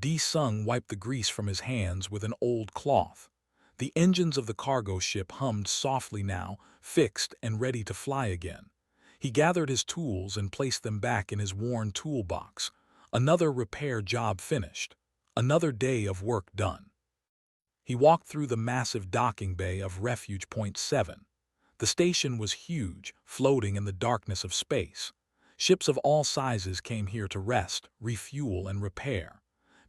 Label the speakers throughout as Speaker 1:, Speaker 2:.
Speaker 1: D-Sung wiped the grease from his hands with an old cloth. The engines of the cargo ship hummed softly now, fixed and ready to fly again. He gathered his tools and placed them back in his worn toolbox. Another repair job finished. Another day of work done. He walked through the massive docking bay of Refuge Point 7. The station was huge, floating in the darkness of space. Ships of all sizes came here to rest, refuel, and repair.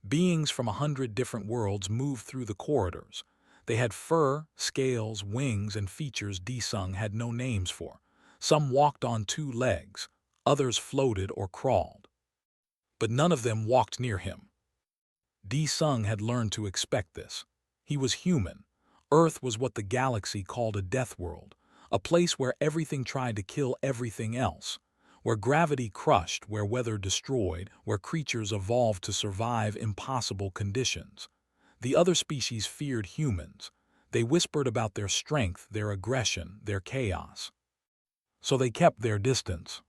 Speaker 1: Beings from 100 different worlds moved through the corridors. They had fur, scales, wings, and features D-Sung had no names for. Some walked on 2 legs, others floated or crawled. But none of them walked near him. D-Sung had learned to expect this. He was human. Earth was what the galaxy called a death world, a place where everything tried to kill everything else, where gravity crushed, where weather destroyed, where creatures evolved to survive impossible conditions. The other species feared humans. They whispered about their strength, their aggression, their chaos. So they kept their distance.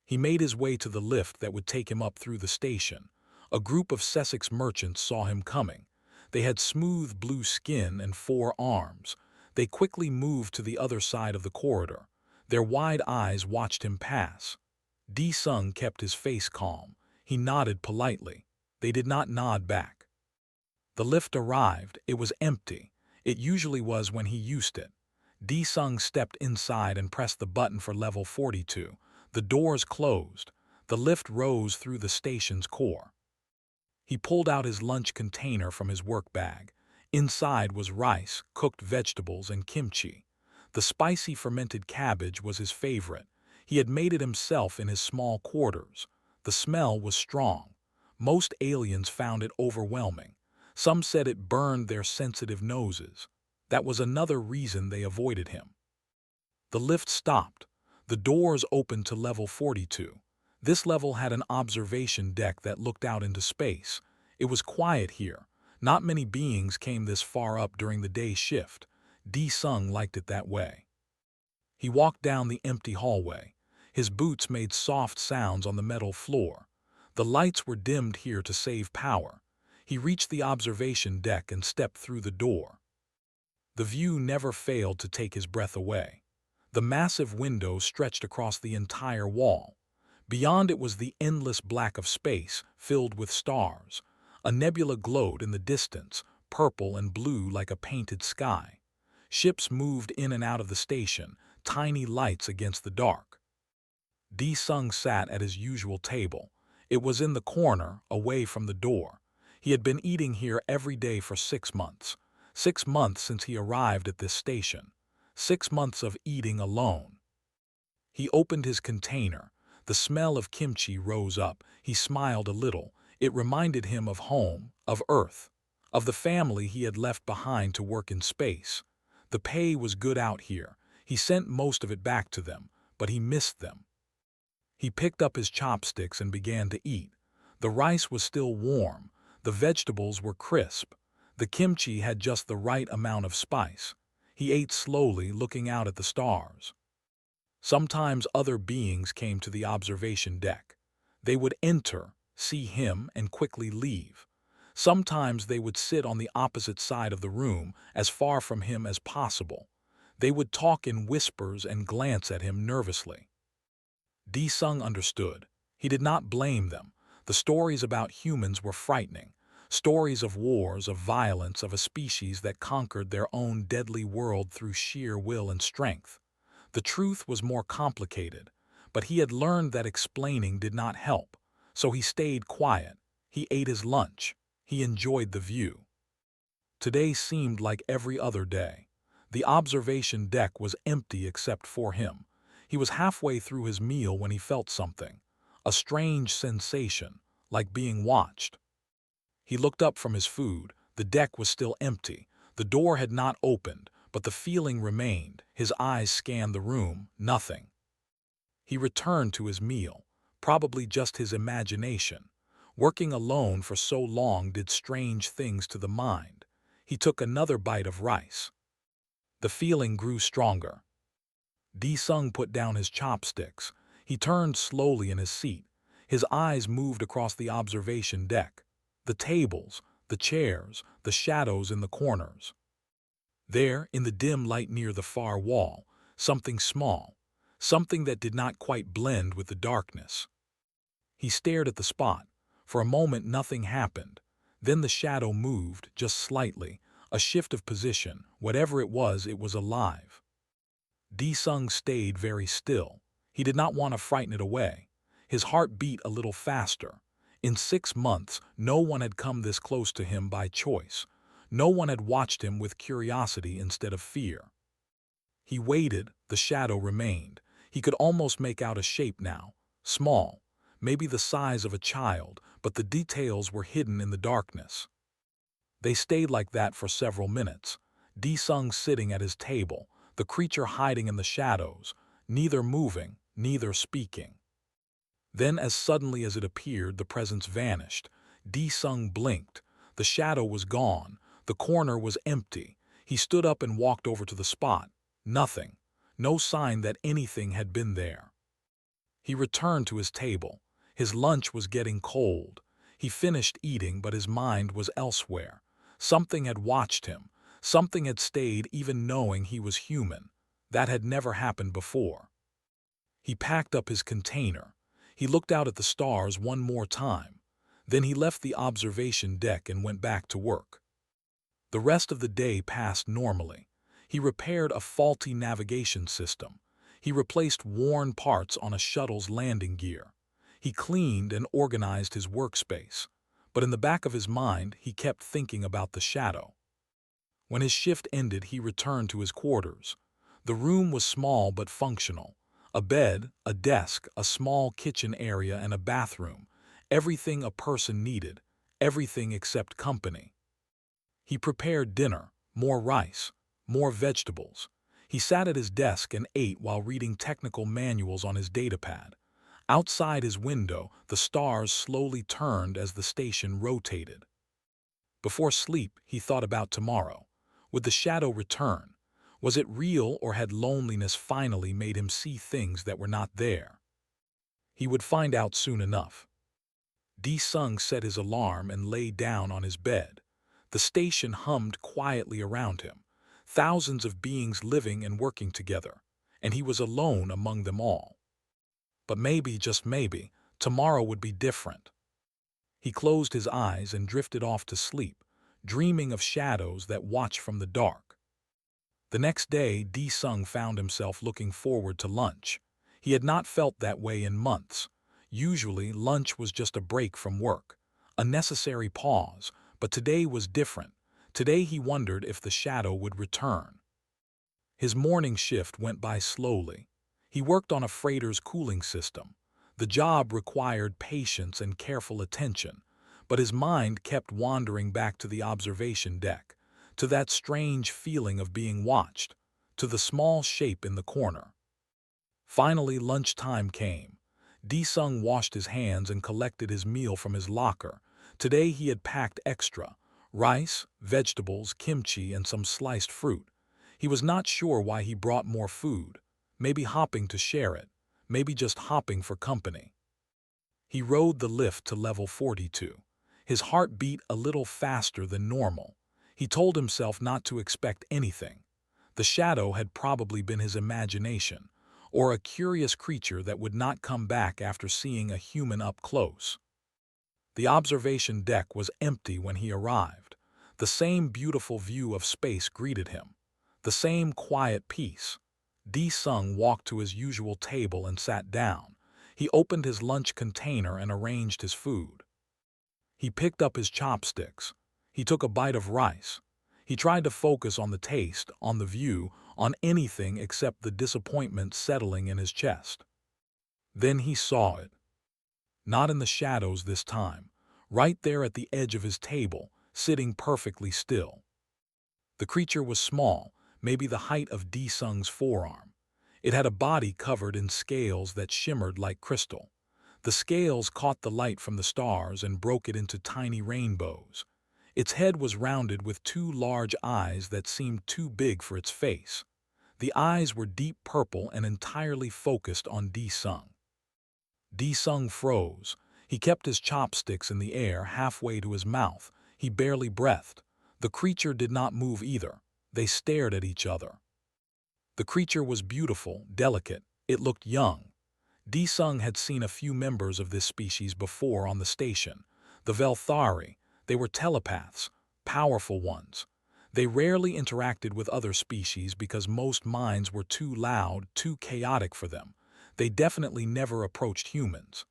Speaker 1: He made his way to the lift that would take him up through the station. A group of Sussex merchants saw him coming. They had smooth blue skin and 4 arms. They quickly moved to the other side of the corridor. Their wide eyes watched him pass. D-Sung kept his face calm. He nodded politely. They did not nod back. The lift arrived. It was empty. It usually was when he used it. D-Sung stepped inside and pressed the button for level 42. The doors closed. The lift rose through the station's core. He pulled out his lunch container from his work bag. Inside was rice, cooked vegetables, and kimchi. The spicy fermented cabbage was his favorite. He had made it himself in his small quarters. The smell was strong. Most aliens found it overwhelming. Some said it burned their sensitive noses. That was another reason they avoided him. The lift stopped. The doors opened to level 42. This level had an observation deck that looked out into space. It was quiet here. Not many beings came this far up during the day shift. D-Sung liked it that way. He walked down the empty hallway. His boots made soft sounds on the metal floor. The lights were dimmed here to save power. He reached the observation deck and stepped through the door. The view never failed to take his breath away. The massive window stretched across the entire wall. Beyond it was the endless black of space, filled with stars. A nebula glowed in the distance, purple and blue like a painted sky. Ships moved in and out of the station, tiny lights against the dark. D-Sung sat at his usual table. It was in the corner, away from the door. He had been eating here every day for 6 months. 6 months since he arrived at this station. 6 months of eating alone. He opened his container. The smell of kimchi rose up. He smiled a little. It reminded him of home, of Earth, of the family he had left behind to work in space. The pay was good out here. He sent most of it back to them, but he missed them. He picked up his chopsticks and began to eat. The rice was still warm. The vegetables were crisp. The kimchi had just the right amount of spice. He ate slowly, looking out at the stars. Sometimes other beings came to the observation deck. They would enter, see him, and quickly leave. Sometimes they would sit on the opposite side of the room, as far from him as possible. They would talk in whispers and glance at him nervously. D-Sung understood. He did not blame them. The stories about humans were frightening. Stories of wars, of violence, of a species that conquered their own deadly world through sheer will and strength. The truth was more complicated, but he had learned that explaining did not help, so he stayed quiet. He ate his lunch. He enjoyed the view. Today seemed like every other day. The observation deck was empty except for him. He was halfway through his meal when he felt something, a strange sensation, like being watched. He looked up from his food. The deck was still empty. The door had not opened, but the feeling remained. His eyes scanned the room. Nothing. He returned to his meal, probably just his imagination. Working alone for so long did strange things to the mind. He took another bite of rice. The feeling grew stronger. D-Sung put down his chopsticks. He turned slowly in his seat. His eyes moved across the observation deck. The tables, the chairs, the shadows in the corners. There, in the dim light near the far wall, something small, something that did not quite blend with the darkness. He stared at the spot. For a moment nothing happened. Then the shadow moved, just slightly, a shift of position. Whatever it was alive. Sung stayed very still. He did not want to frighten it away. His heart beat a little faster. In 6 months, no one had come this close to him by choice. No one had watched him with curiosity instead of fear. He waited, the shadow remained. He could almost make out a shape now, small, maybe the size of a child, but the details were hidden in the darkness. They stayed like that for several minutes. Sung sitting at his table, the creature hiding in the shadows, neither moving, neither speaking. Then, as suddenly as it appeared, the presence vanished. Sung blinked. The shadow was gone. The corner was empty. He stood up and walked over to the spot. Nothing. No sign that anything had been there. He returned to his table. His lunch was getting cold. He finished eating, but his mind was elsewhere. Something had watched him. Something had stayed even knowing he was human. That had never happened before. He packed up his container. He looked out at the stars one more time. Then he left the observation deck and went back to work. The rest of the day passed normally. He repaired a faulty navigation system. He replaced worn parts on a shuttle's landing gear. He cleaned and organized his workspace. But in the back of his mind, he kept thinking about the shadow. When his shift ended, he returned to his quarters. The room was small but functional. A bed, a desk, a small kitchen area, and a bathroom. Everything a person needed. Everything except company. He prepared dinner, more rice, more vegetables. He sat at his desk and ate while reading technical manuals on his datapad. Outside his window, the stars slowly turned as the station rotated. Before sleep, he thought about tomorrow. Would the shadow return? Was it real, or had loneliness finally made him see things that were not there? He would find out soon enough. Sung set his alarm and lay down on his bed. The station hummed quietly around him. Thousands of beings living and working together, and he was alone among them all. But maybe, just maybe, tomorrow would be different. He closed his eyes and drifted off to sleep, dreaming of shadows that watch from the dark. The next day, Sung found himself looking forward to lunch. He had not felt that way in months. Usually, lunch was just a break from work, a necessary pause, but today was different. Today he wondered if the shadow would return. His morning shift went by slowly. He worked on a freighter's cooling system. The job required patience and careful attention, but his mind kept wandering back to the observation deck, to that strange feeling of being watched, to the small shape in the corner. Finally, lunchtime came. Sung washed his hands and collected his meal from his locker. Today he had packed extra: rice, vegetables, kimchi, and some sliced fruit. He was not sure why he brought more food. Maybe hopping to share it. Maybe just hopping for company. He rode the lift to level 42. His heart beat a little faster than normal. He told himself not to expect anything. The shadow had probably been his imagination, or a curious creature that would not come back after seeing a human up close. The observation deck was empty when he arrived. The same beautiful view of space greeted him. The same quiet peace. Sung walked to his usual table and sat down. He opened his lunch container and arranged his food. He picked up his chopsticks. He took a bite of rice. He tried to focus on the taste, on the view, on anything except the disappointment settling in his chest. Then he saw it. Not in the shadows this time. Right there at the edge of his table, sitting perfectly still. The creature was small, maybe the height of Sung's forearm. It had a body covered in scales that shimmered like crystal. The scales caught the light from the stars and broke it into tiny rainbows. Its head was rounded with 2 large eyes that seemed too big for its face. The eyes were deep purple and entirely focused on Sung. Sung froze. He kept his chopsticks in the air halfway to his mouth. He barely breathed. The creature did not move either. They stared at each other. The creature was beautiful, delicate. It looked young. Sung had seen a few members of this species before on the station. The Velthari. They were telepaths, powerful ones. They rarely interacted with other species because most minds were too loud, too chaotic for them. They definitely never approached humans.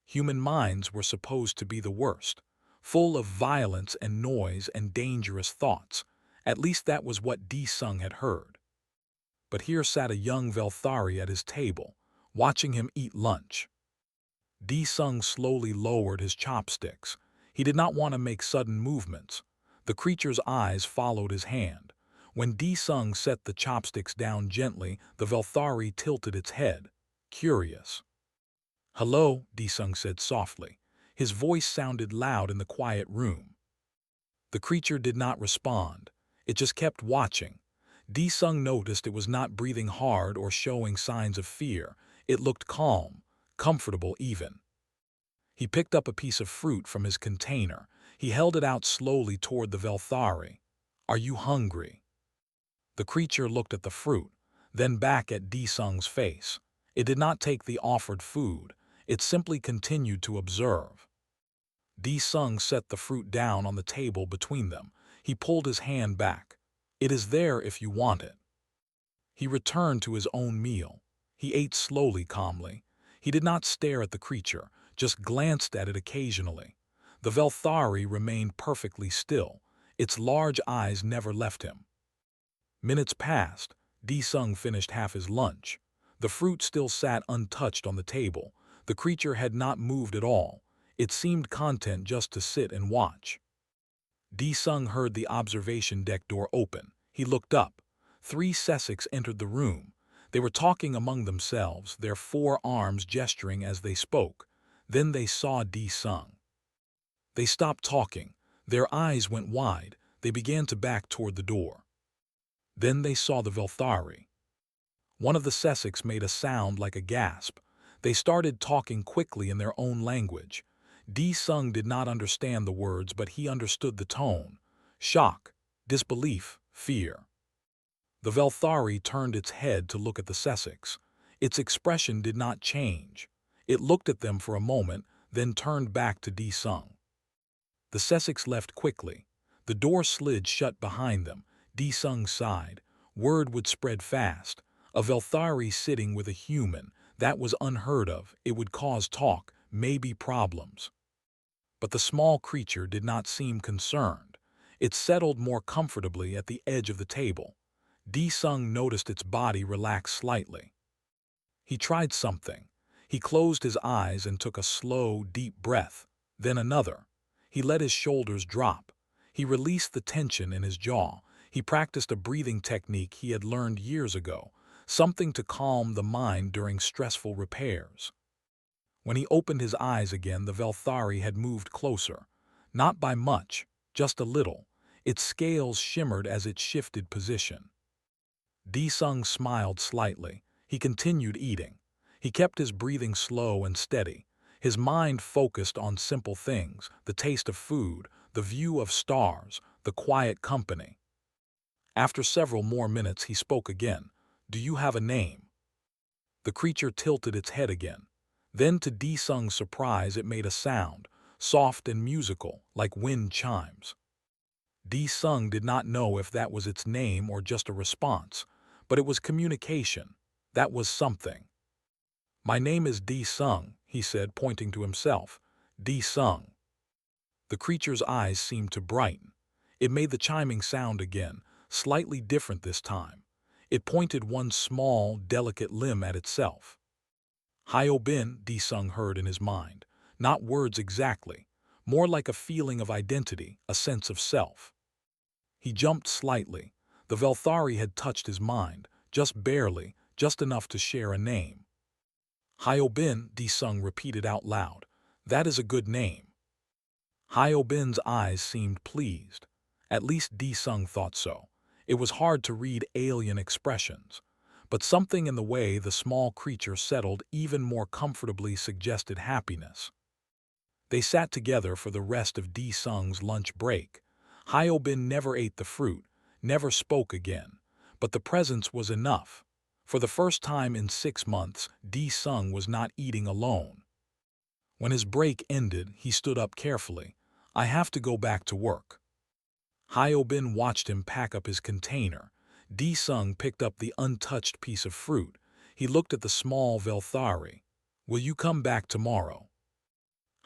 Speaker 1: Human minds were supposed to be the worst, full of violence and noise and dangerous thoughts. At least that was what Sung had heard. But here sat a young Velthari at his table, watching him eat lunch. Sung slowly lowered his chopsticks. He did not want to make sudden movements. The creature's eyes followed his hand. When Sung set the chopsticks down gently, the Velthari tilted its head, curious. "Hello," Sung said softly. His voice sounded loud in the quiet room. The creature did not respond. It just kept watching. Sung noticed it was not breathing hard or showing signs of fear. It looked calm, comfortable even. He picked up a piece of fruit from his container. He held it out slowly toward the Velthari. "Are you hungry?" The creature looked at the fruit, then back at Sung's face. It did not take the offered food. It simply continued to observe. Sung set the fruit down on the table between them. He pulled his hand back. "It is there if you want it." He returned to his own meal. He ate slowly, calmly. He did not stare at the creature, just glanced at it occasionally. The Velthari remained perfectly still. Its large eyes never left him. Minutes passed. Sung finished half his lunch. The fruit still sat untouched on the table. The creature had not moved at all. It seemed content just to sit and watch. Sung heard the observation deck door open. He looked up. 3 Sessex entered the room. They were talking among themselves, their 4 arms gesturing as they spoke. Then they saw Sung. They stopped talking. Their eyes went wide. They began to back toward the door. Then they saw the Velthari. One of the Sessex made a sound like a gasp. They started talking quickly in their own language. Sung did not understand the words, but he understood the tone. Shock, disbelief, fear. The Velthari turned its head to look at the Sessex. Its expression did not change. It looked at them for a moment, then turned back to Sung. The Sessex left quickly. The door slid shut behind them. Sung sighed. Word would spread fast. A Velthari sitting with a human. That was unheard of. It would cause talk, maybe problems. But the small creature did not seem concerned. It settled more comfortably at the edge of the table. Sung noticed its body relax slightly. He tried something. He closed his eyes and took a slow, deep breath. Then another. He let his shoulders drop. He released the tension in his jaw. He practiced a breathing technique he had learned years ago, something to calm the mind during stressful repairs. When he opened his eyes again, the Velthari had moved closer. Not by much, just a little. Its scales shimmered as it shifted position. Sung smiled slightly. He continued eating. He kept his breathing slow and steady. His mind focused on simple things, the taste of food, the view of stars, the quiet company. After several more minutes, he spoke again. "Do you have a name?" The creature tilted its head again. Then, to Sung's surprise, it made a sound, soft and musical, like wind chimes. Sung did not know if that was its name or just a response, but it was communication. That was something. "My name is Sung," he said, pointing to himself. Sung. The creature's eyes seemed to brighten. It made the chiming sound again, slightly different this time. It pointed one small, delicate limb at itself. Hyobin, Sung heard in his mind. Not words exactly, more like a feeling of identity, a sense of self. He jumped slightly. The Velthari had touched his mind, just barely, just enough to share a name. Hyobin, Sung repeated out loud. "That is a good name." Hyobin's eyes seemed pleased. At least Sung thought so. It was hard to read alien expressions, but something in the way the small creature settled even more comfortably suggested happiness. They sat together for the rest of Sung's lunch break. Hyobin never ate the fruit, never spoke again, but the presence was enough. For the first time in 6 months, Sung was not eating alone. When his break ended, he stood up carefully. I have to go back to work. Hyobin watched him pack up his container. Sung picked up the untouched piece of fruit. He looked at the small Velthari. Will you come back tomorrow?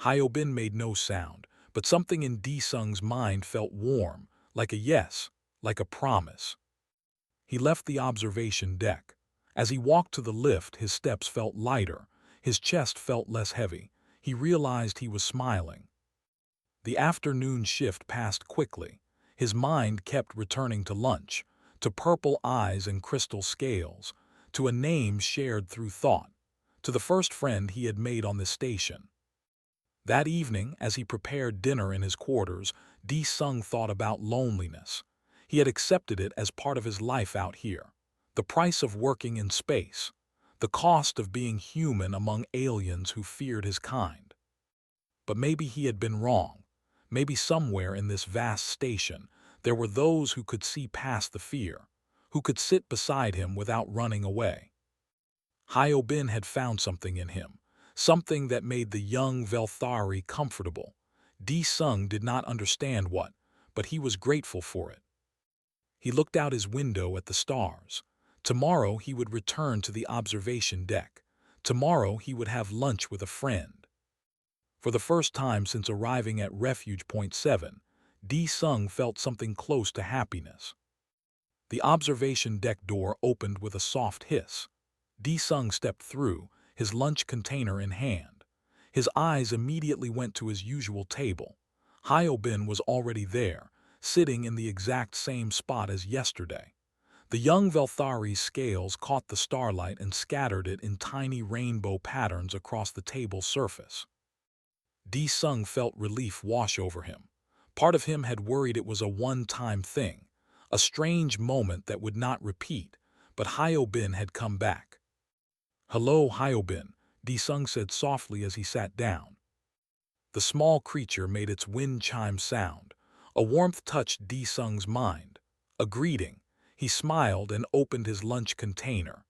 Speaker 1: Hyobin made no sound, but something in Sung's mind felt warm, like a yes, like a promise. He left the observation deck. As he walked to the lift, his steps felt lighter, his chest felt less heavy. He realized he was smiling. The afternoon shift passed quickly. His mind kept returning to lunch, to purple eyes and crystal scales, to a name shared through thought, to the first friend he had made on the station. That evening, as he prepared dinner in his quarters, Sung thought about loneliness. He had accepted it as part of his life out here. The price of working in space. The cost of being human among aliens who feared his kind. But maybe he had been wrong. Maybe somewhere in this vast station, there were those who could see past the fear, who could sit beside him without running away. Hyobin had found something in him, something that made the young Velthari comfortable. Sung did not understand what, but he was grateful for it. He looked out his window at the stars. Tomorrow he would return to the observation deck. Tomorrow he would have lunch with a friend. For the first time since arriving at Refuge Point 7, Sung felt something close to happiness. The observation deck door opened with a soft hiss. Sung stepped through, his lunch container in hand. His eyes immediately went to his usual table. Hyobin was already there, sitting in the exact same spot as yesterday. The young Velthari's scales caught the starlight and scattered it in tiny rainbow patterns across the table's surface. Sung felt relief wash over him. Part of him had worried it was a one-time thing, a strange moment that would not repeat, but Hyobin had come back. Hello, Hyobin, Sung said softly as he sat down. The small creature made its wind chime sound. A warmth touched Sung's mind. A greeting. He smiled and opened his lunch container.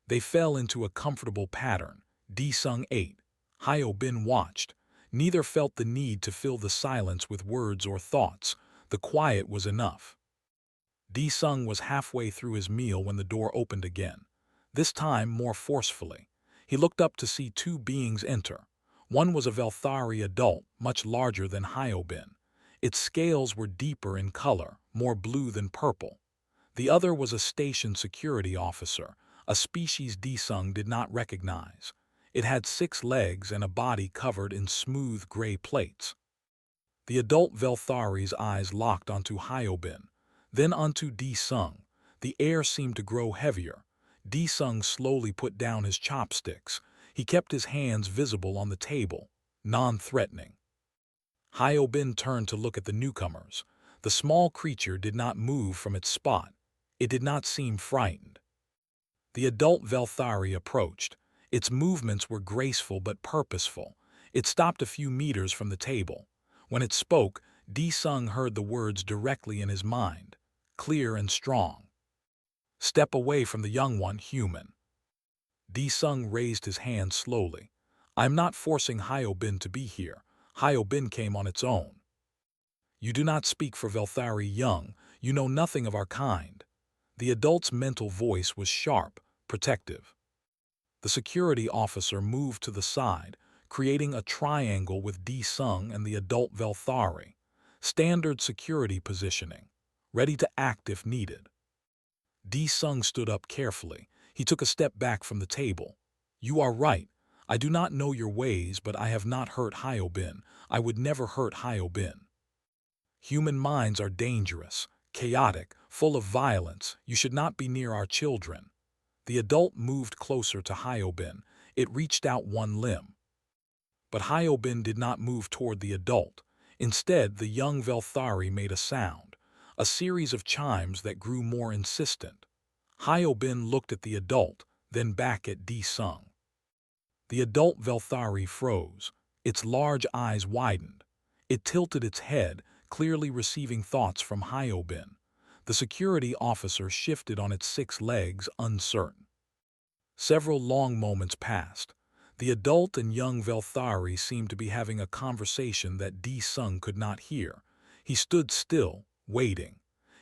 Speaker 1: They fell into a comfortable pattern. Sung ate. Hyobin watched. Neither felt the need to fill the silence with words or thoughts. The quiet was enough. Sung was halfway through his meal when the door opened again, this time more forcefully. He looked up to see two beings enter. One was a Velthari adult, much larger than Hyobin. Its scales were deeper in color, more blue than purple. The other was a station security officer, a species Sung did not recognize. It had 6 legs and a body covered in smooth gray plates. The adult Velthari's eyes locked onto Hyobin, then onto Sung. The air seemed to grow heavier. Sung slowly put down his chopsticks. He kept his hands visible on the table, non-threatening. Hyobin turned to look at the newcomers. The small creature did not move from its spot. It did not seem frightened. The adult Velthari approached. Its movements were graceful but purposeful. It stopped a few meters from the table. When it spoke, Sung heard the words directly in his mind, clear and strong. Step away from the young one, human. Sung raised his hand slowly. I'm not forcing Hyobin to be here. Hyobin came on its own. You do not speak for Velthari young. You know nothing of our kind. The adult's mental voice was sharp, protective. The security officer moved to the side, creating a triangle with Sung and the adult Velthari. Standard security positioning, ready to act if needed. Sung stood up carefully. He took a step back from the table. You are right. I do not know your ways, but I have not hurt Hyobin. I would never hurt Hyobin. Human minds are dangerous, chaotic, full of violence. You should not be near our children. The adult moved closer to Hyobin. It reached out one limb. But Hyobin did not move toward the adult. Instead, the young Velthari made a sound, a series of chimes that grew more insistent. Hyobin looked at the adult, then back at Sung. The adult Velthari froze. Its large eyes widened. It tilted its head, clearly receiving thoughts from Hyobin. The security officer shifted on its 6 legs, uncertain. Several long moments passed. The adult and young Velthari seemed to be having a conversation that Sung could not hear. He stood still, waiting.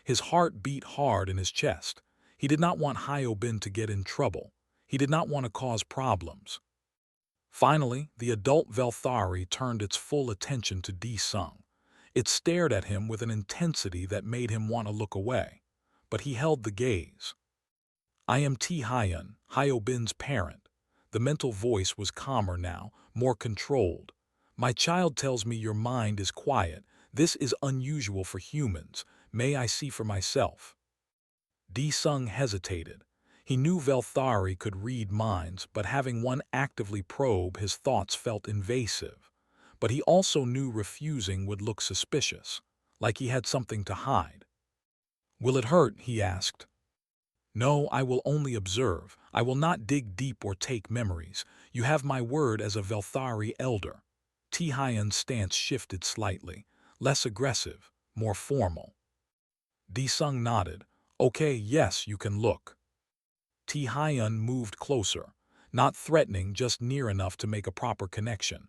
Speaker 1: His heart beat hard in his chest. He did not want Hyobin to get in trouble. He did not want to cause problems. Finally, the adult Velthari turned its full attention to Sung. It stared at him with an intensity that made him want to look away. But he held the gaze. I am Hyun, Hyobin's parent. The mental voice was calmer now, more controlled. My child tells me your mind is quiet. This is unusual for humans. May I see for myself? Sung hesitated. He knew Velthari could read minds, but having one actively probe his thoughts felt invasive. But he also knew refusing would look suspicious, like he had something to hide. Will it hurt? He asked. No, I will only observe. I will not dig deep or take memories. You have my word as a Velthari elder. Hyun's stance shifted slightly, less aggressive, more formal. Sung nodded. Okay, yes, you can look. Hyun moved closer, not threatening, just near enough to make a proper connection.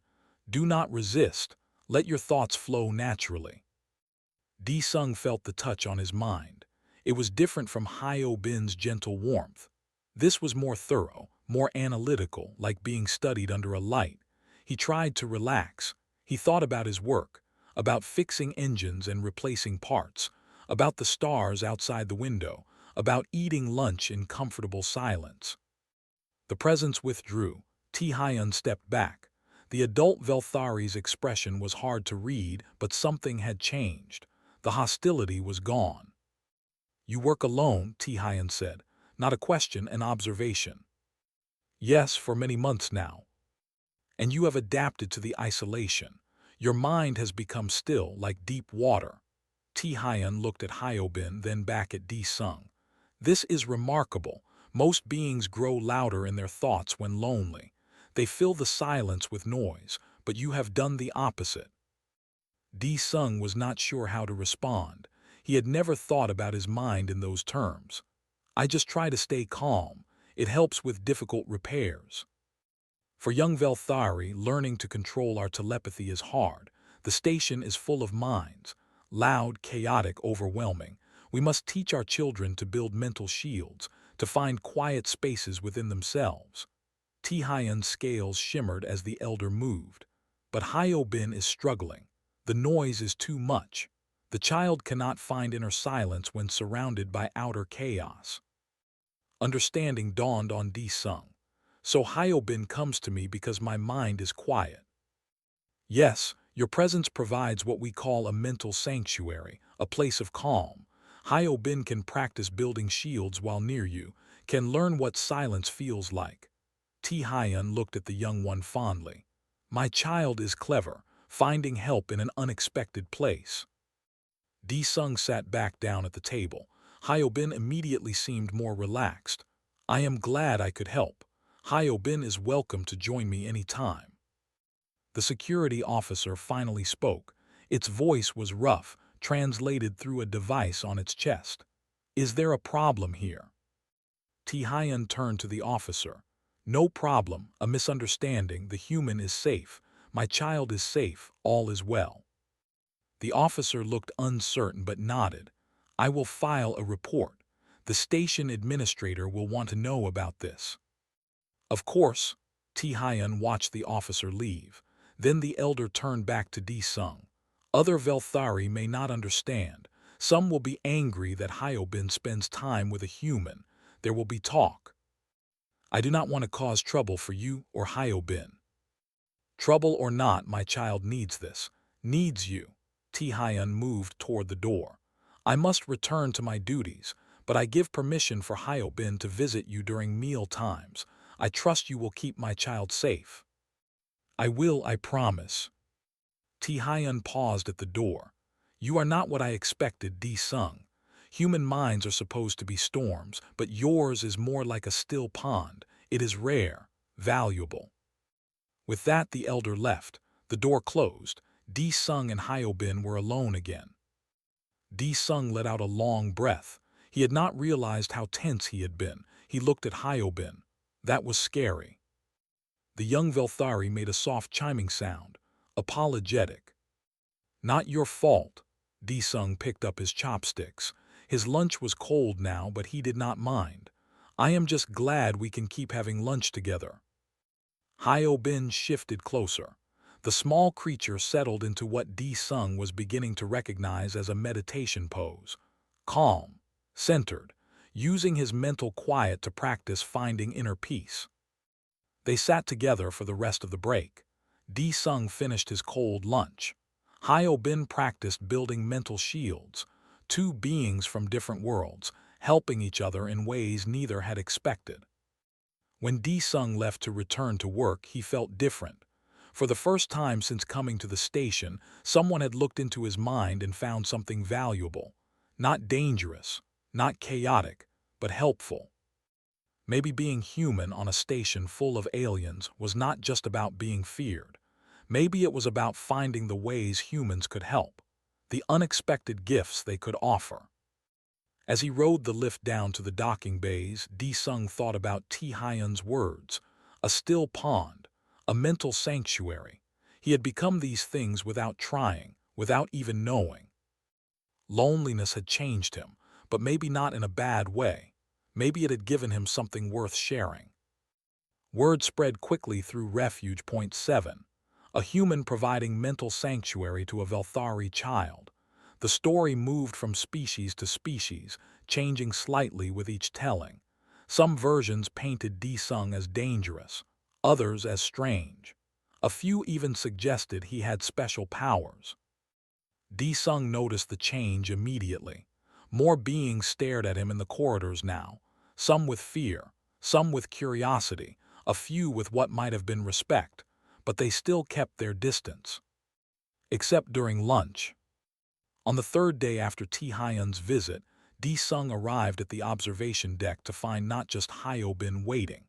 Speaker 1: Do not resist. Let your thoughts flow naturally. Sung felt the touch on his mind. It was different from Hyobin's gentle warmth. This was more thorough, more analytical, like being studied under a light. He tried to relax. He thought about his work, about fixing engines and replacing parts, about the stars outside the window, about eating lunch in comfortable silence. The presence withdrew. Hyun stepped back. The adult Velthari's expression was hard to read, but something had changed. The hostility was gone. You work alone, Hyun said. Not a question, an observation. Yes, for many months now. And you have adapted to the isolation. Your mind has become still, like deep water. Hyun looked at Hyobin, then back at Sung. This is remarkable. Most beings grow louder in their thoughts when lonely. They fill the silence with noise, but you have done the opposite. Sung was not sure how to respond. He had never thought about his mind in those terms. I just try to stay calm. It helps with difficult repairs. For young Velthari, learning to control our telepathy is hard. The station is full of minds. Loud, chaotic, overwhelming. We must teach our children to build mental shields, to find quiet spaces within themselves. Hyun's scales shimmered as the elder moved. But Hyobin is struggling. The noise is too much. The child cannot find inner silence when surrounded by outer chaos. Understanding dawned on Sung. So Hyobin comes to me because my mind is quiet. Yes, your presence provides what we call a mental sanctuary, a place of calm. Hyobin can practice building shields while near you, can learn what silence feels like. Hyun looked at the young one fondly. My child is clever, finding help in an unexpected place. Sung sat back down at the table. Hyobin immediately seemed more relaxed. I am glad I could help. Hyobin is welcome to join me any time. The security officer finally spoke. Its voice was rough, translated through a device on its chest. Is there a problem here? Hyun turned to the officer. No problem, a misunderstanding. The human is safe. My child is safe. All is well. The officer looked uncertain but nodded. I will file a report. The station administrator will want to know about this. Of course. Hyun watched the officer leave. Then the elder turned back to Sung. Other Velthari may not understand. Some will be angry that Hyobin spends time with a human. There will be talk. I do not want to cause trouble for you or Hyobin. Trouble or not, my child needs this. Needs you. Hyun moved toward the door. I must return to my duties, but I give permission for Hyobin to visit you during meal times. I trust you will keep my child safe. I will, I promise. Hyun paused at the door. You are not what I expected, Sung. Human minds are supposed to be storms, but yours is more like a still pond. It is rare, valuable. With that, the elder left. The door closed. D-Sung and Hyobin were alone again. D-Sung let out a long breath. He had not realized how tense he had been. He looked at Hyobin. That was scary. The young Velthari made a soft chiming sound, apologetic. Not your fault. D-Sung picked up his chopsticks. His lunch was cold now, but he did not mind. I am just glad we can keep having lunch together. Hyobin shifted closer. The small creature settled into what D-Sung was beginning to recognize as a meditation pose. Calm, centered, using his mental quiet to practice finding inner peace. They sat together for the rest of the break. D-Sung finished his cold lunch. Hyobin practiced building mental shields, two beings from different worlds, helping each other in ways neither had expected. When D-Sung left to return to work, he felt different. For the first time since coming to the station, someone had looked into his mind and found something valuable. Not dangerous, not chaotic, but helpful. Maybe being human on a station full of aliens was not just about being feared. Maybe it was about finding the ways humans could help, the unexpected gifts they could offer. As he rode the lift down to the docking bays, D-Sung thought about Ti-Hyun's words, a still pond, a mental sanctuary. He had become these things without trying, without even knowing. Loneliness had changed him, but maybe not in a bad way. Maybe it had given him something worth sharing. Word spread quickly through Refuge Point 7, a human providing mental sanctuary to a Velthari child. The story moved from species to species, changing slightly with each telling. Some versions painted D-Sung as dangerous, others as strange. A few even suggested he had special powers. D-Sung noticed the change immediately. More beings stared at him in the corridors now, some with fear, some with curiosity, a few with what might have been respect, but they still kept their distance. Except during lunch. On the third day after Ti-Hyun's visit, D-Sung arrived at the observation deck to find not just Hyobin waiting.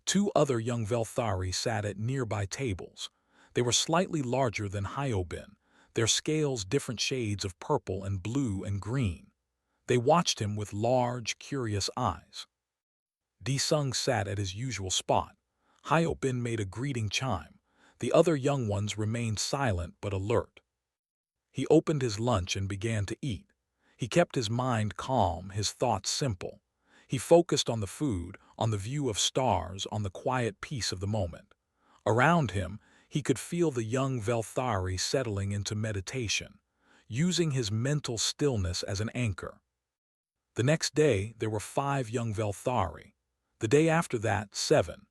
Speaker 1: Two other young Velthari sat at nearby tables. They were slightly larger than Hyobin, their scales different shades of purple and blue and green. They watched him with large, curious eyes. D-Sung sat at his usual spot. Hyobin made a greeting chime. The other young ones remained silent but alert. He opened his lunch and began to eat. He kept his mind calm, his thoughts simple. He focused on the food, on the view of stars, on the quiet peace of the moment. Around him, he could feel the young Velthari settling into meditation, using his mental stillness as an anchor. The next day, there were 5 young Velthari. The day after that, 7.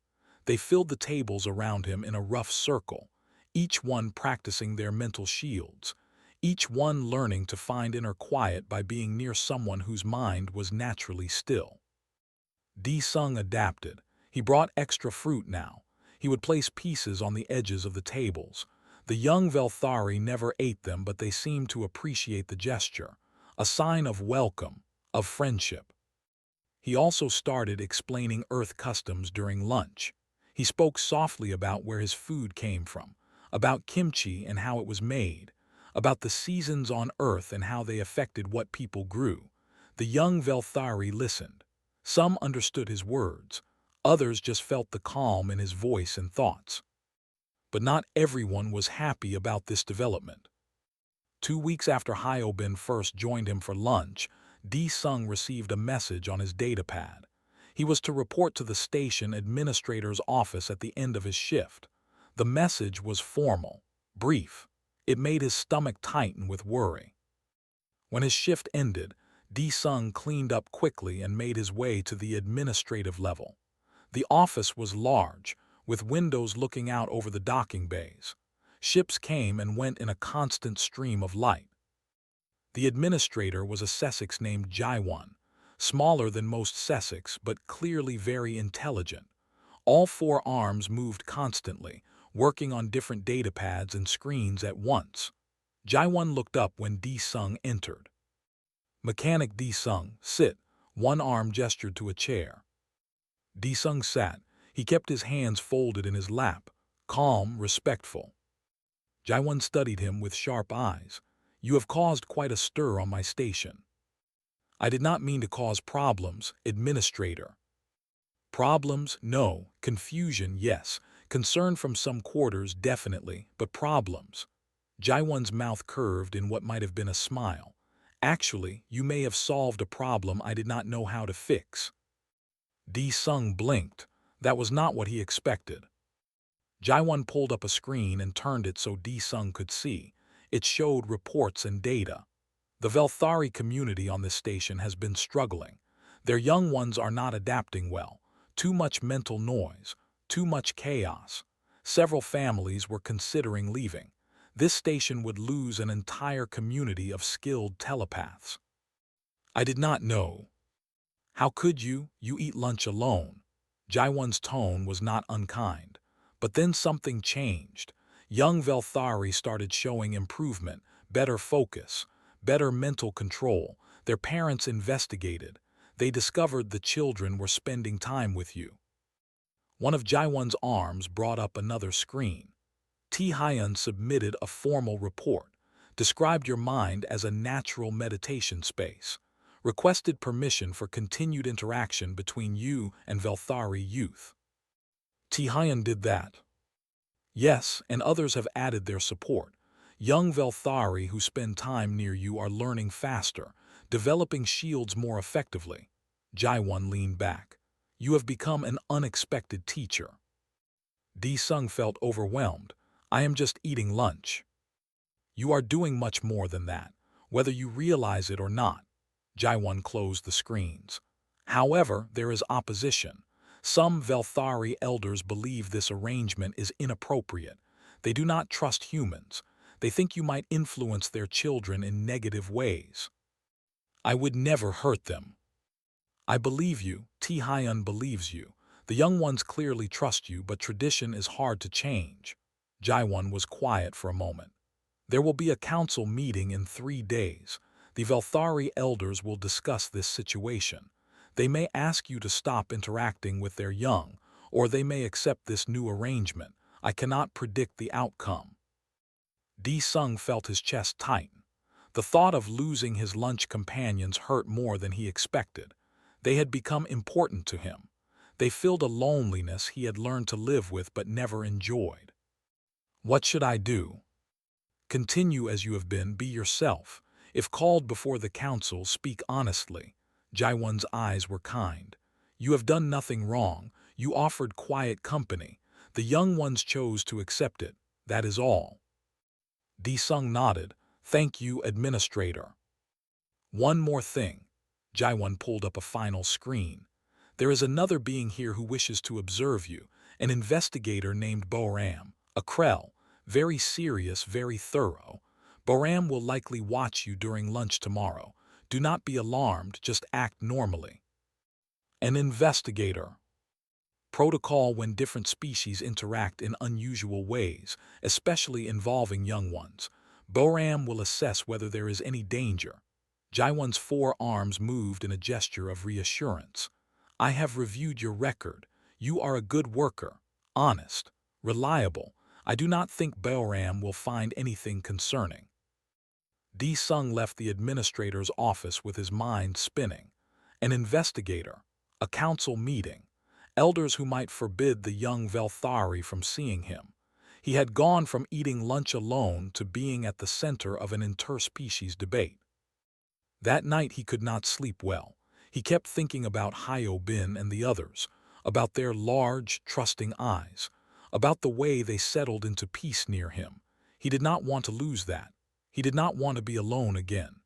Speaker 1: They filled the tables around him in a rough circle, each one practicing their mental shields, each one learning to find inner quiet by being near someone whose mind was naturally still. D-Sung adapted. He brought extra fruit now. He would place pieces on the edges of the tables. The young Velthari never ate them, but they seemed to appreciate the gesture, a sign of welcome, of friendship. He also started explaining Earth customs during lunch. He spoke softly about where his food came from, about kimchi and how it was made, about the seasons on Earth and how they affected what people grew. The young Velthari listened. Some understood his words. Others just felt the calm in his voice and thoughts. But not everyone was happy about this development. 2 weeks after Hyobin first joined him for lunch, D-Sung received a message on his datapad. He was to report to the station administrator's office at the end of his shift. The message was formal, brief. It made his stomach tighten with worry. When his shift ended, D-Sung cleaned up quickly and made his way to the administrative level. The office was large, with windows looking out over the docking bays. Ships came and went in a constant stream of light. The administrator was a Sesix named Jaiwon, smaller than most Sesix but clearly very intelligent. All 4 arms moved constantly, working on different datapads and screens at once. Jaiwon looked up when D-Sung entered. Mechanic D-Sung, sit. One arm gestured to a chair. D-Sung sat. He kept his hands folded in his lap, calm, respectful. Jaiwan studied him with sharp eyes. "You have caused quite a stir on my station." "I did not mean to cause problems, Administrator." "Problems, no. Confusion, yes. Concern from some quarters, definitely. But problems." Jaiwan's mouth curved in what might have been a smile. "Actually, you may have solved a problem I did not know how to fix." Sung blinked. That was not what he expected. Jaiwan pulled up a screen and turned it so Sung could see. It showed reports and data. "The Velthari community on this station has been struggling. Their young ones are not adapting well. Too much mental noise. Too much chaos. Several families were considering leaving. This station would lose an entire community of skilled telepaths." "I did not know." "How could you? You eat lunch alone." Jaiwan's tone was not unkind. But then something changed. Young Velthari started showing improvement, better focus, better mental control. Their parents investigated. They discovered the children were spending time with you. One of Jaiwan's arms brought up another screen. Hyun submitted a formal report, described your mind as a natural meditation space, requested permission for continued interaction between you and Velthari youth. Hyun did that. Yes, and others have added their support. Young Velthari who spend time near you are learning faster, developing shields more effectively. Jaiwan leaned back. "You have become an unexpected teacher." Sung felt overwhelmed. "I am just eating lunch." "You are doing much more than that, whether you realize it or not." Jaiwan closed the screens. "However, there is opposition. Some Velthari elders believe this arrangement is inappropriate. They do not trust humans. They think you might influence their children in negative ways." "I would never hurt them." "I believe you. Hyun believes you. The young ones clearly trust you, but tradition is hard to change." Jaiwan was quiet for a moment. "There will be a council meeting in 3 days. The Velthari elders will discuss this situation. They may ask you to stop interacting with their young, or they may accept this new arrangement. I cannot predict the outcome." Sung felt his chest tighten. The thought of losing his lunch companions hurt more than he expected. They had become important to him. They filled a loneliness he had learned to live with but never enjoyed. "What should I do?" "Continue as you have been, be yourself. If called before the council, speak honestly." Jaiwan's eyes were kind. "You have done nothing wrong. You offered quiet company. The young ones chose to accept it. That is all." Sung nodded. "Thank you, Administrator." "One more thing." Jaiwan pulled up a final screen. "There is another being here who wishes to observe you, an investigator named Boram, a Krell, very serious, very thorough. Boram will likely watch you during lunch tomorrow. Do not be alarmed, just act normally." "An investigator." "Protocol when different species interact in unusual ways, especially involving young ones. Boram will assess whether there is any danger." Jaiwan's 4 arms moved in a gesture of reassurance. "I have reviewed your record. You are a good worker, honest, reliable. I do not think Boram will find anything concerning." Sung left the administrator's office with his mind spinning. An investigator, a council meeting, elders who might forbid the young Velthari from seeing him. He had gone from eating lunch alone to being at the center of an interspecies debate. That night he could not sleep well. He kept thinking about Hyobin and the others, about their large, trusting eyes, about the way they settled into peace near him. He did not want to lose that. He did not want to be alone again.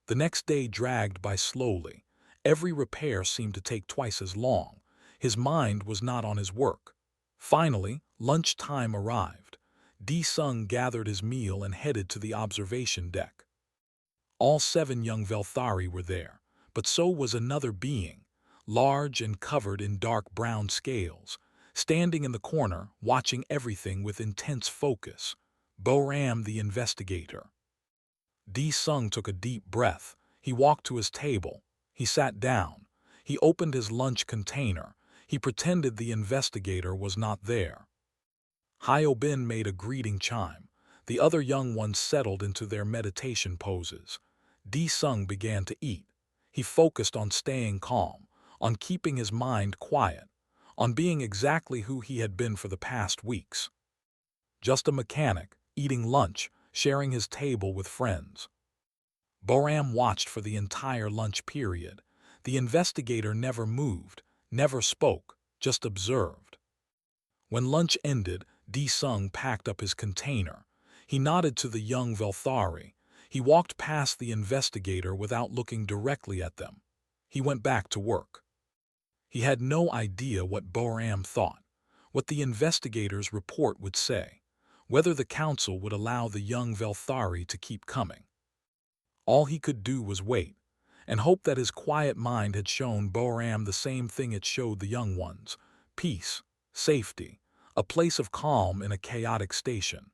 Speaker 1: The next day dragged by slowly. Every repair seemed to take twice as long. His mind was not on his work. Finally, lunchtime arrived. Sung gathered his meal and headed to the observation deck. All 7 young Velthari were there, but so was another being, large and covered in dark brown scales, standing in the corner, watching everything with intense focus. Boram the investigator. Sung took a deep breath. He walked to his table. He sat down. He opened his lunch container. He pretended the investigator was not there. Hyobin made a greeting chime. The other young ones settled into their meditation poses. Sung began to eat. He focused on staying calm, on keeping his mind quiet, on being exactly who he had been for the past weeks. Just a mechanic, eating lunch, sharing his table with friends. Boram watched for the entire lunch period. The investigator never moved, never spoke, just observed. When lunch ended, Sung packed up his container. He nodded to the young Velthari. He walked past the investigator without looking directly at them. He went back to work. He had no idea what Boram thought, what the investigator's report would say, whether the council would allow the young Velthari to keep coming. All he could do was wait, and hope that his quiet mind had shown Boram the same thing it showed the young ones: peace, safety, a place of calm in a chaotic station.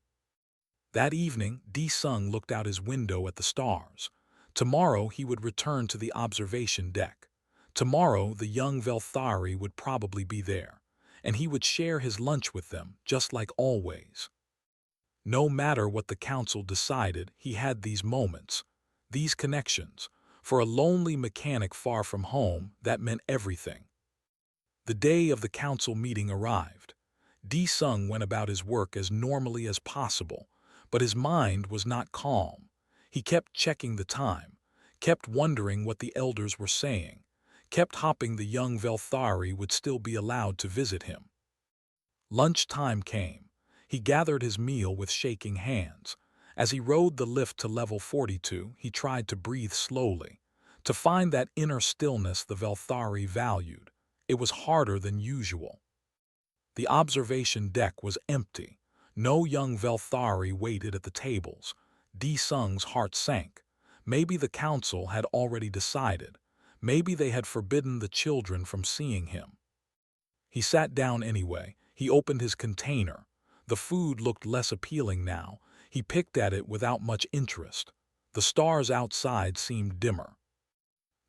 Speaker 1: That evening, Sung looked out his window at the stars. Tomorrow he would return to the observation deck. Tomorrow the young Velthari would probably be there, and he would share his lunch with them, just like always. No matter what the council decided, he had these moments, these connections. For a lonely mechanic far from home, that meant everything. The day of the council meeting arrived. Sung went about his work as normally as possible, but his mind was not calm. He kept checking the time, kept wondering what the elders were saying, kept hoping the young Velthari would still be allowed to visit him. Lunchtime came. He gathered his meal with shaking hands. As he rode the lift to level 42, he tried to breathe slowly, to find that inner stillness the Velthari valued. It was harder than usual. The observation deck was empty. No young Velthari waited at the tables. Sung's heart sank. Maybe the council had already decided. Maybe they had forbidden the children from seeing him. He sat down anyway. He opened his container. The food looked less appealing now. He picked at it without much interest. The stars outside seemed dimmer.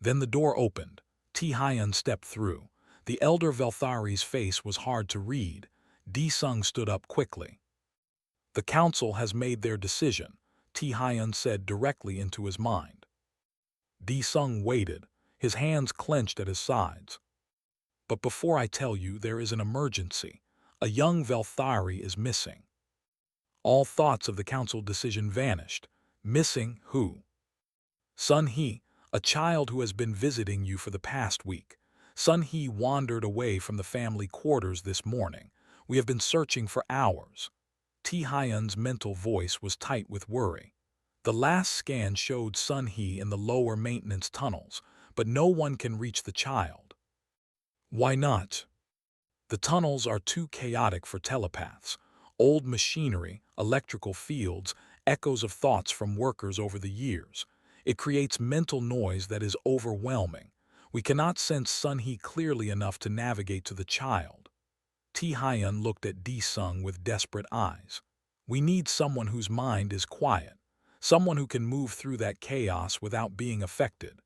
Speaker 1: Then the door opened. Hyun stepped through. The elder Velthari's face was hard to read. Sung stood up quickly. "The council has made their decision," Hyun said directly into his mind. Sung waited, his hands clenched at his sides. "But before I tell you, there is an emergency. A young Velthari is missing." All thoughts of the council decision vanished. Missing who? Sun Hee, a child who has been visiting you for the past week. Sun Hee wandered away from the family quarters this morning. We have been searching for hours. Hyun's mental voice was tight with worry. The last scan showed Sun Hee in the lower maintenance tunnels, but no one can reach the child. Why not? The tunnels are too chaotic for telepaths. Old machinery, electrical fields, echoes of thoughts from workers over the years. It creates mental noise that is overwhelming. We cannot sense Sun Hee clearly enough to navigate to the child. Hyun looked at Sung with desperate eyes. We need someone whose mind is quiet, someone who can move through that chaos without being affected.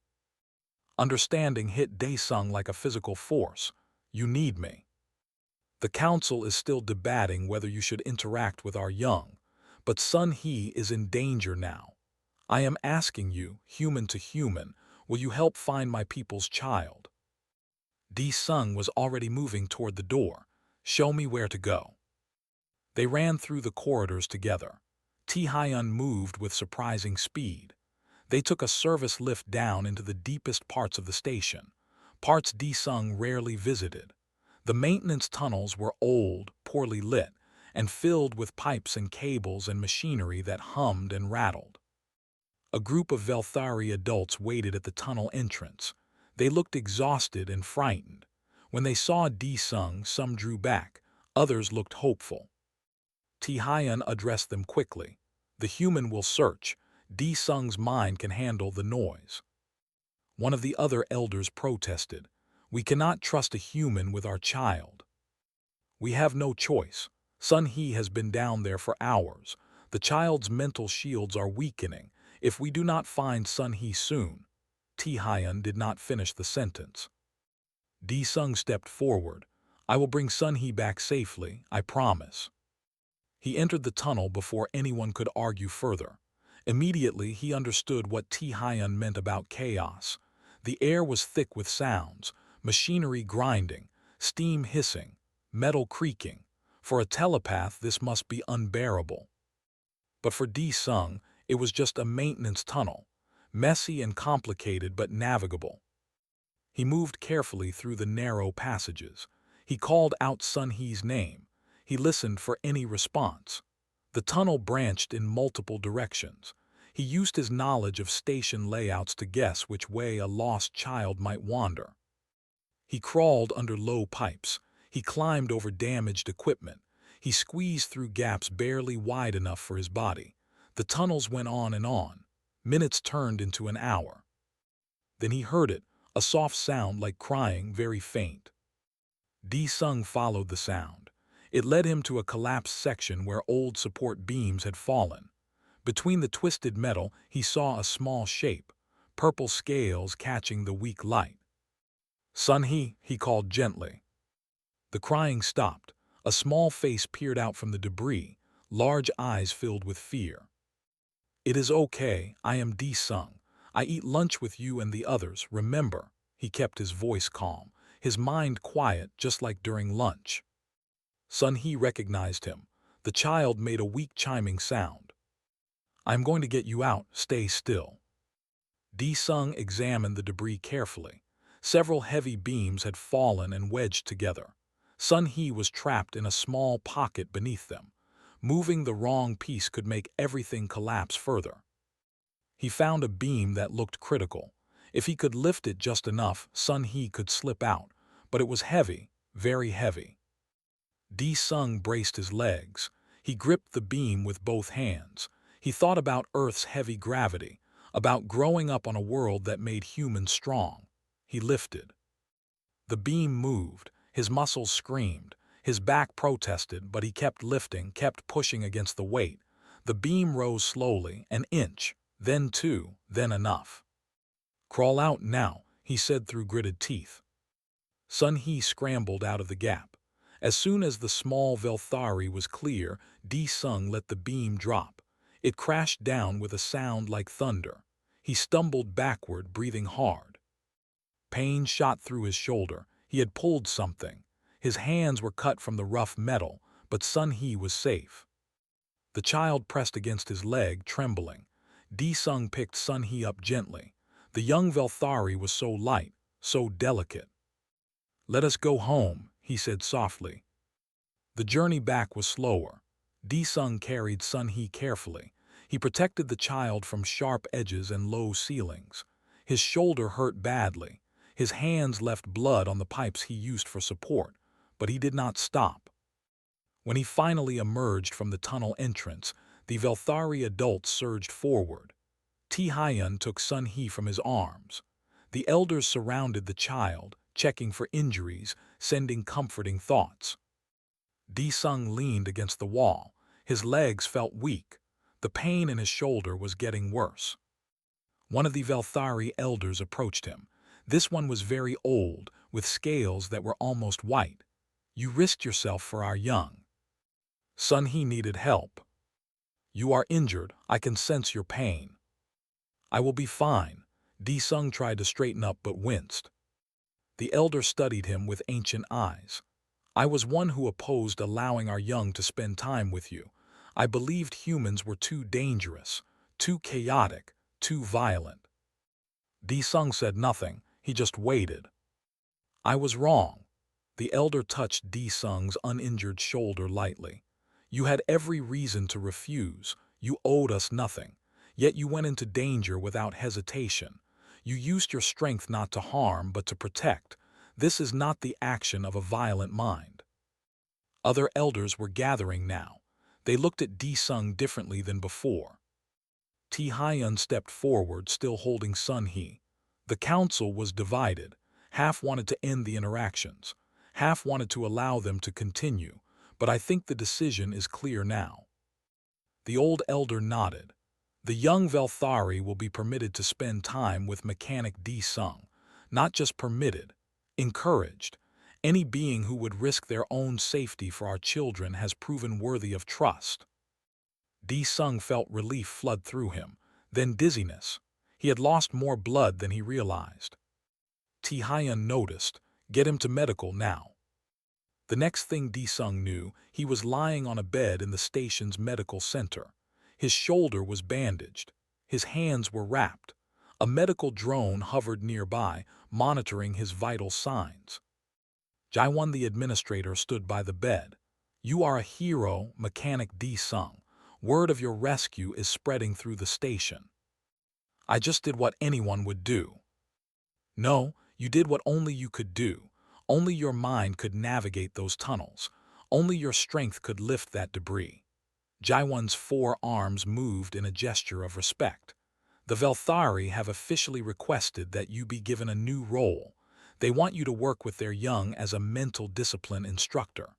Speaker 1: Understanding hit Sung like a physical force. You need me. The council is still debating whether you should interact with our young, but Sun Hee is in danger now. I am asking you, human to human, will you help find my people's child? Sung was already moving toward the door. Show me where to go. They ran through the corridors together. Hyun moved with surprising speed. They took a service lift down into the deepest parts of the station, parts Sung rarely visited. The maintenance tunnels were old, poorly lit, and filled with pipes and cables and machinery that hummed and rattled. A group of Velthari adults waited at the tunnel entrance. They looked exhausted and frightened. When they saw Sung, some drew back, others looked hopeful. Hyun addressed them quickly. The human will search. Sung's mind can handle the noise. One of the other elders protested. We cannot trust a human with our child. We have no choice. Sun Hee has been down there for hours. The child's mental shields are weakening. If we do not find Sun Hee soon. Hyun did not finish the sentence. Sung stepped forward. I will bring Sun Hee back safely, I promise. He entered the tunnel before anyone could argue further. Immediately, he understood what Hyun meant about chaos. The air was thick with sounds, machinery grinding, steam hissing, metal creaking. For a telepath, this must be unbearable. But for Sung, it was just a maintenance tunnel, messy and complicated but navigable. He moved carefully through the narrow passages. He called out Sun Hee's name. He listened for any response. The tunnel branched in multiple directions. He used his knowledge of station layouts to guess which way a lost child might wander. He crawled under low pipes. He climbed over damaged equipment. He squeezed through gaps barely wide enough for his body. The tunnels went on and on. Minutes turned into an hour. Then he heard it, a soft sound like crying, very faint. Sung followed the sound. It led him to a collapsed section where old support beams had fallen. Between the twisted metal, he saw a small shape, purple scales catching the weak light. Sun Hee, he called gently. The crying stopped. A small face peered out from the debris, large eyes filled with fear. It is okay, I am Sung. I eat lunch with you and the others, remember. He kept his voice calm, his mind quiet just like during lunch. Sun Hee recognized him. The child made a weak chiming sound. I'm going to get you out, stay still. Sung examined the debris carefully. Several heavy beams had fallen and wedged together. Sun Hee was trapped in a small pocket beneath them. Moving the wrong piece could make everything collapse further. He found a beam that looked critical. If he could lift it just enough, Sun Hee could slip out, but it was heavy, very heavy. Sung braced his legs. He gripped the beam with both hands. He thought about Earth's heavy gravity, about growing up on a world that made humans strong. He lifted. The beam moved. His muscles screamed. His back protested, but he kept lifting, kept pushing against the weight. The beam rose slowly, an inch, then two, then enough. Crawl out now, he said through gritted teeth. Sun Hee scrambled out of the gap. As soon as the small Velthari was clear, Sung let the beam drop. It crashed down with a sound like thunder. He stumbled backward, breathing hard. Pain shot through his shoulder. He had pulled something. His hands were cut from the rough metal, but Sun Hee was safe. The child pressed against his leg, trembling. Sung picked Sun Hee up gently. The young Velthari was so light, so delicate. Let us go home, he said softly. The journey back was slower. Sung carried Sun Hee carefully. He protected the child from sharp edges and low ceilings. His shoulder hurt badly. His hands left blood on the pipes he used for support, but he did not stop. When he finally emerged from the tunnel entrance, the Velthari adults surged forward. Hyun took Sun Hee from his arms. The elders surrounded the child, checking for injuries, sending comforting thoughts. Sung leaned against the wall. His legs felt weak. The pain in his shoulder was getting worse. One of the Velthari elders approached him. This one was very old, with scales that were almost white. You risked yourself for our young. Sun Hee needed help. You are injured. I can sense your pain. I will be fine. Sung tried to straighten up but winced. The elder studied him with ancient eyes. I was one who opposed allowing our young to spend time with you. I believed humans were too dangerous, too chaotic, too violent. Sung said nothing. He just waited. I was wrong. The elder touched Sung's uninjured shoulder lightly. You had every reason to refuse. You owed us nothing. Yet you went into danger without hesitation. You used your strength not to harm, but to protect. This is not the action of a violent mind. Other elders were gathering now. They looked at Sung differently than before. Hyun stepped forward, still holding Sun Hee. The council was divided. Half wanted to end the interactions. Half wanted to allow them to continue. But I think the decision is clear now. The old elder nodded. The young Velthari will be permitted to spend time with Mechanic Sung. Not just permitted, encouraged. Any being who would risk their own safety for our children has proven worthy of trust. Sung felt relief flood through him, then dizziness. He had lost more blood than he realized. Hyun noticed. Get him to medical now. The next thing Sung knew, he was lying on a bed in the station's medical center. His shoulder was bandaged. His hands were wrapped. A medical drone hovered nearby, monitoring his vital signs. Jaewon, the administrator, stood by the bed. You are a hero, Mechanic Sung. Word of your rescue is spreading through the station. I just did what anyone would do. No, you did what only you could do. Only your mind could navigate those tunnels. Only your strength could lift that debris. Jaewon's 4 arms moved in a gesture of respect. The Velthari have officially requested that you be given a new role. They want you to work with their young as a mental discipline instructor.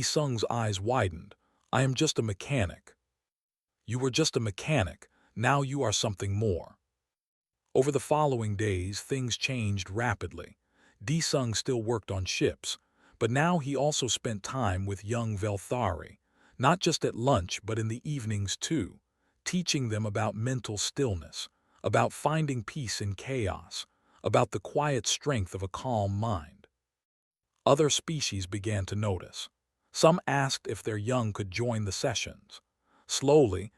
Speaker 1: Sung's eyes widened. I am just a mechanic. You were just a mechanic. Now you are something more. Over the following days, things changed rapidly. Sung still worked on ships, but now he also spent time with young Velthari, not just at lunch but in the evenings too, teaching them about mental stillness, about finding peace in chaos, about the quiet strength of a calm mind. Other species began to notice. Some asked if their young could join the sessions. Slowly,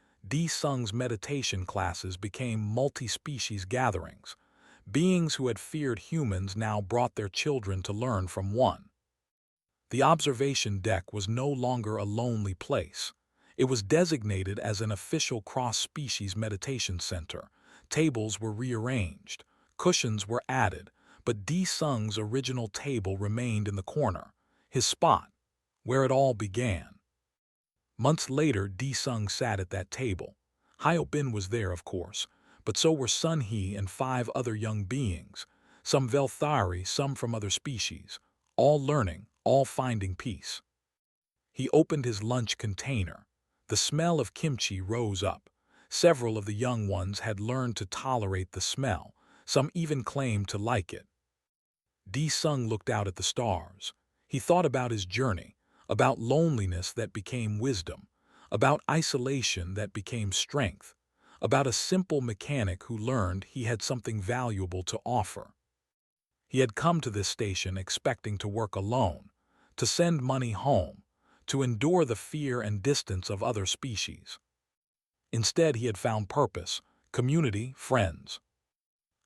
Speaker 1: Sung's meditation classes became multi-species gatherings. Beings who had feared humans now brought their children to learn from one. The observation deck was no longer a lonely place. It was designated as an official cross-species meditation center. Tables were rearranged, cushions were added, but Sung's original table remained in the corner, his spot, where it all began. Months later, Sung sat at that table. Hyobin was there, of course, but so were Sun Hee and 5 other young beings, some Velthari, some from other species, all learning, all finding peace. He opened his lunch container. The smell of kimchi rose up. Several of the young ones had learned to tolerate the smell. Some even claimed to like it. Sung looked out at the stars. He thought about his journey, about loneliness that became wisdom, about isolation that became strength, about a simple mechanic who learned he had something valuable to offer. He had come to this station expecting to work alone, to send money home, to endure the fear and distance of other species. Instead, he had found purpose, community, friends.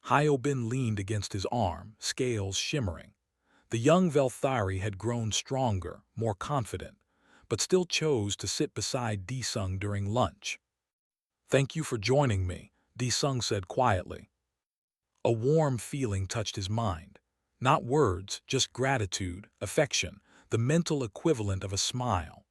Speaker 1: Hyobin leaned against his arm, scales shimmering. The young Velthari had grown stronger, more confident, but still chose to sit beside Sung during lunch. Thank you for joining me, Sung said quietly. A warm feeling touched his mind. Not words, just gratitude, affection, the mental equivalent of a smile.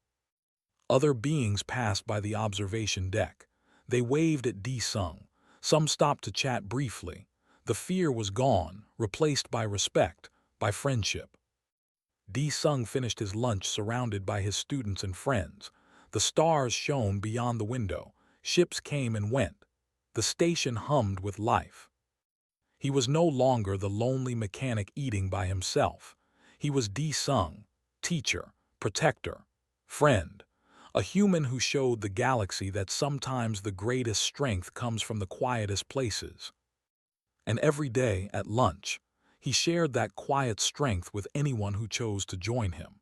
Speaker 1: Other beings passed by the observation deck. They waved at Sung. Some stopped to chat briefly. The fear was gone, replaced by respect, by friendship. Sung finished his lunch surrounded by his students and friends. The stars shone beyond the window. Ships came and went. The station hummed with life. He was no longer the lonely mechanic eating by himself. He was Sung, teacher, protector, friend, a human who showed the galaxy that sometimes the greatest strength comes from the quietest places. And every day, at lunch, he shared that quiet strength with anyone who chose to join him.